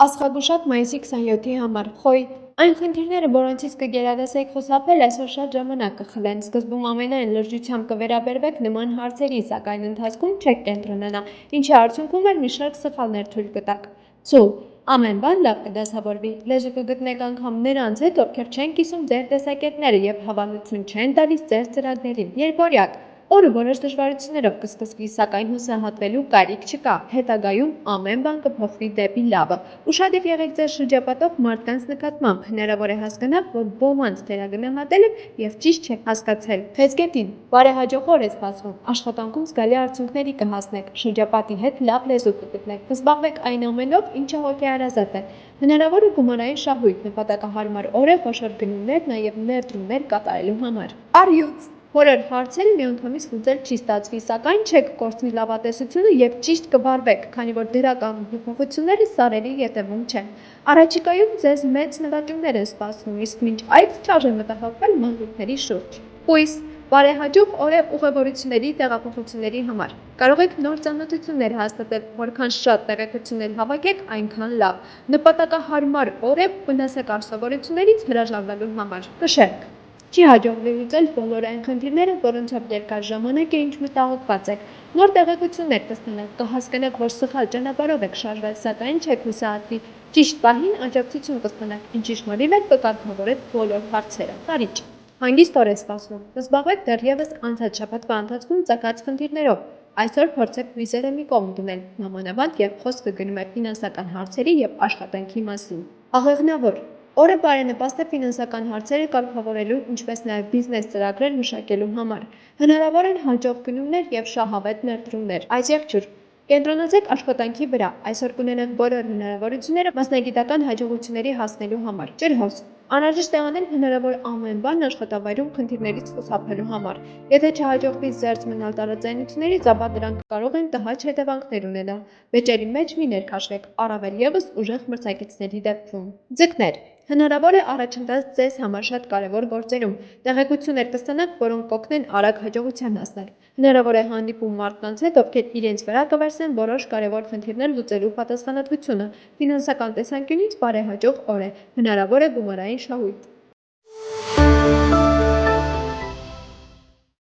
Աստղագուշակ մայիսի 27-ի համար խոյ այն խնդիրները, որոնցից կգերադասեք խուսափել, այսօր շատ ժամանակ կխլեն։ Սկզբում ամենայն լրջությամբ կվերաբերվեք նման հարցերի, սակայն ընթացքում չեք կենտրոնանա, ինչի արդյունքում էլ մի շարք սխալներ թույլ կտաք։ Սու ամեն բան լավ կդասավորվի։ Լեզու կգտնեք անգամ նրանց հետ, ովքեր չեն կիսում ձեր տեսակետները եւ հավանություն չեն տալիս ձեր ծրագրերին։ Երբորյակ օրը որոշ դժվարություններով կսկսվի, սակայն հուսահատվելու կարիք չկա։ Հետագայում ամեն բան կփոխվի դեպի լավը։ Ուշադիր եղեք ձեր շրջապատող մարդկանց նկատմամբ։ Հնարավոր է հասկանաք, որ ոմանց թերագնահատել եք եւ ճիշտ չեք հասկացել։ Խեցգետին բարեհաջող օր է սպասվում։ Աշխատանքում զգալի արդյունքների կհասնեք։ Շրջապատի հետ լավ լեզու կգտնեք։ Կզբաղվեք այն ամենով, ինչը հոգեարազատ է։ Հնարավոր է գումարային շահույթ, նպատակահարմար օր է խոշոր գնումներ, նաեւ ներդրումներ կատարելու համար։ Առյուծ Որեր հարցերը միանգամից լուծել չի ստացվի, սակայն չեք կորցնի լավատեսությունը եւ ճիշտ կվարվեք, քանի որ դրական փոփոխությունները սարերի ետևում չեն։ Առաջիկայում ձեզ մեծ նվաճումներ են սպասվում, իսկ մինչ այդ չարժե մտահոգվել մանրուքների շուրջ։ Հույս Բարեհաջող օր է ուղևորությունների տեղափոխությունների համար։ Կարող եք նոր ծանոթություններ հաստատել, որքան շատ տեղեկություններ հավաքեք, այնքան լավ։ Նպատակահարմար օր է վնասակար սովորություններից հրաժարվելու համար։ Կշեք Չի հաջողվի լուծել բոլոր այն խնդիրները, որոնցով երկար ժամանակ է ինչ մտահոգված եք։ Նոր տեղեկություններ կստանաք, կհասկանաք, որ սխալ ճանապարհով եք շարժվել, սակայն չեք հուսահատվի։ Ճիշտ պահին աջակցություն կստանաք, ինչի շնորհիվ էլ կկարգավորեք բոլոր հարցերը։ Կարիճ Հանգիստ օր է սպասվում։ Կզբաղվեք դեռևս անցած շաբաթվա ընթացքում ծագած խնդիրներով։ Այսօր փորձեք հույզերը մի կողմ դնել, մանավանդ երբ խոսքը գնում է ֆինանսական հարցերի եւ աշխատանքի մասին։ Աղեղնավոր Օրը բարենպաստ է ֆինանսական հարցերը կարգավորելու, ինչպես նաև բիզնես ծրագրեր մշակելու համար։ Հնարավոր են հաջող գնումներ եւ շահավետ ներդրումներ։ Այս եղջյուր Կենտրոնացեք աշխատանքի վրա։ Այսօր կունենաք բոլոր հնարավորությունները մասնագիտական հաջողությունների հասնելու համար։ Ջրհոս Անհրաժեշտ է անել հնարավոր ամեն բան աշխատավայրում խնդիրներից խուսափելու համար։ Եթե չհաջողվի զերծ մնալ տարաձայնություններից, ապա դրանք կարող են տհաճ հետևանքներ ունենալ։ Վեճերի մեջ մի ներքաշվեք, առավել եւս ուժեղ մրցակիցների դեպքում։ Ձկներ Հնարավոր է առաջընթաց ձեզ համար շատ կարևոր գործերում։ Տեղեկություններ կստանաք, որոնք կօգնեն արագ հաջողության հասնել։ Հնարավոր է հանդիպում մարդկանց հետ, ովքեր իրենց վրա կվերցնեն որոշ կարևոր խնդիրներ լուծելու պատասխանատվությունը։ Ֆինանսական տեսանկյունից բարեհաջող օր է։ Հնարավոր է գումարային շահույթ։